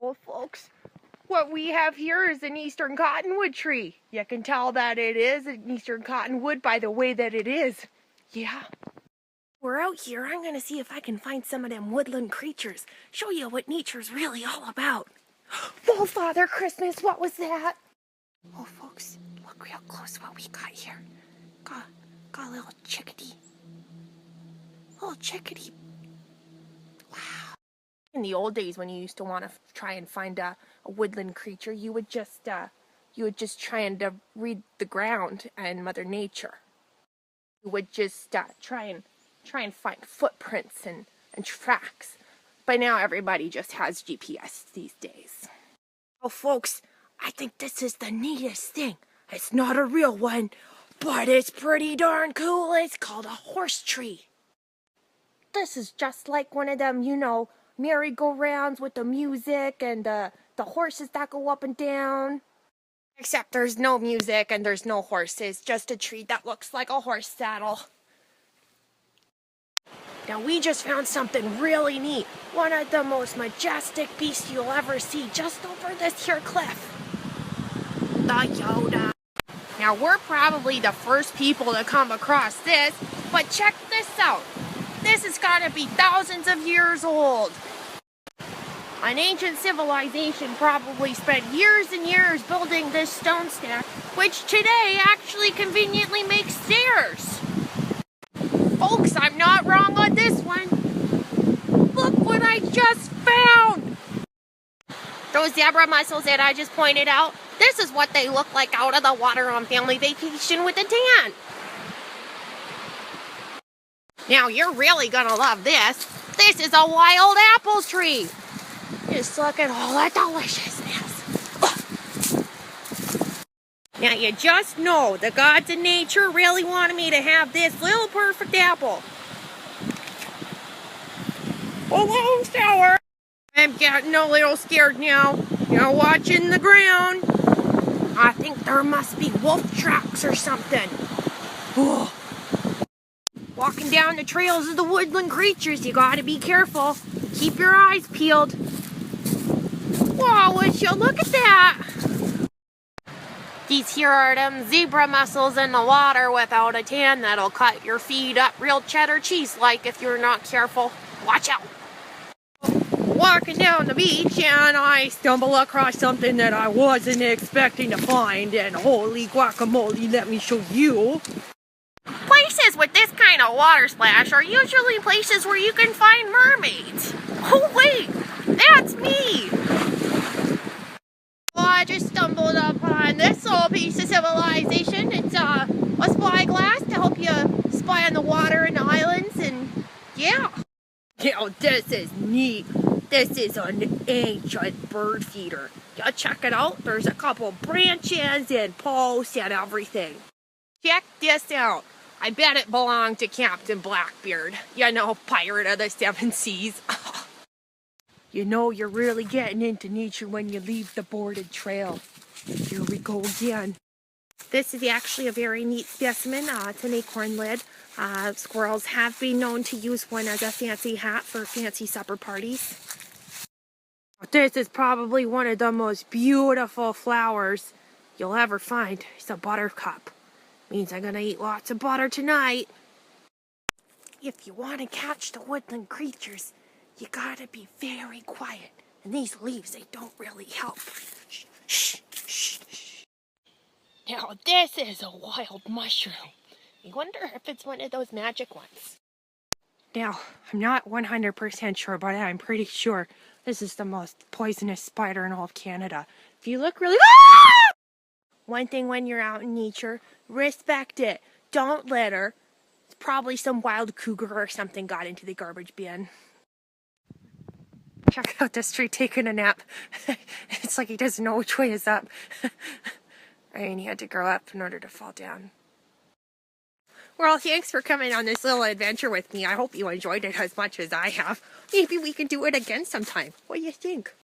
Well, folks, what we have here is an eastern cottonwood tree. You can tell that it is an eastern cottonwood by the way that it is. Yeah. We're out here. I'm going to see if I can find some of them woodland creatures. Show you what nature's really all about. Whoa, Father Christmas, what was that? Oh, folks, look real close what we got here. Got a little chickadee. Little chickadee. Wow. In the old days, when you used to want to try and find a woodland creature, you would just try and read the ground and Mother Nature. You would just try and find footprints and tracks. But now everybody just has GPS these days. Oh, folks, I think this is the neatest thing. It's not a real one, but it's pretty darn cool. It's called a horse tree. This is just like one of them, merry-go-rounds with the music and the horses that go up and down. Except there's no music and there's no horses, just a tree that looks like a horse saddle. Now we just found something really neat. One of the most majestic beasts you'll ever see just over this here cliff. The Yoda. Now we're probably the first people to come across this, but check this out. This has got to be thousands of years old. An ancient civilization probably spent years and years building this stone stack, which today actually conveniently makes stairs. Folks, I'm not wrong on this one. Look what I just found! Those zebra mussels that I just pointed out, this is what they look like out of the water on family vacation with a tan. Now you're really gonna love this. This is a wild apple tree. Just look at all that deliciousness. Now you just know the gods of nature really wanted me to have this little perfect apple. Hello, Sour. I'm getting a little scared now. You're watching the ground. I think there must be wolf tracks or something. Whoa. Walking down the trails of the woodland creatures, you gotta be careful. Keep your eyes peeled. Wow, would you look at that? These here are them zebra mussels in the water without a tan that'll cut your feet up real cheddar cheese-like if you're not careful. Watch out. Walking down the beach and I stumble across something that I wasn't expecting to find, and holy guacamole, let me show you. Places with this kind of water splash are usually places where you can find mermaids. Oh wait, that's me! Well, I just stumbled upon this little piece of civilization. It's a spyglass to help you spy on the water and the islands, and yeah. This is neat. This is an ancient bird feeder. You check it out. There's a couple branches and posts and everything. Check this out. I bet it belonged to Captain Blackbeard. Pirate of the Seven Seas. You're really getting into nature when you leave the boarded trail. Here we go again. This is actually a very neat specimen. It's an acorn lid. Squirrels have been known to use one as a fancy hat for fancy supper parties. This is probably one of the most beautiful flowers you'll ever find. It's a buttercup. Means I'm gonna eat lots of butter tonight. If you want to catch the woodland creatures, you gotta be very quiet. And these leaves, they don't really help. Shh, shh, shh, shh. Now this is a wild mushroom. I wonder if it's one of those magic ones. Now, I'm not 100% sure, but I'm pretty sure this is the most poisonous spider in all of Canada. If you look really... Ah! One thing when you're out in nature, respect it. Don't litter. It's probably some wild cougar or something got into the garbage bin. Check out this tree taking a nap. It's like he doesn't know which way is up. He had to grow up in order to fall down. Well, thanks for coming on this little adventure with me. I hope you enjoyed it as much as I have. Maybe we can do it again sometime. What do you think?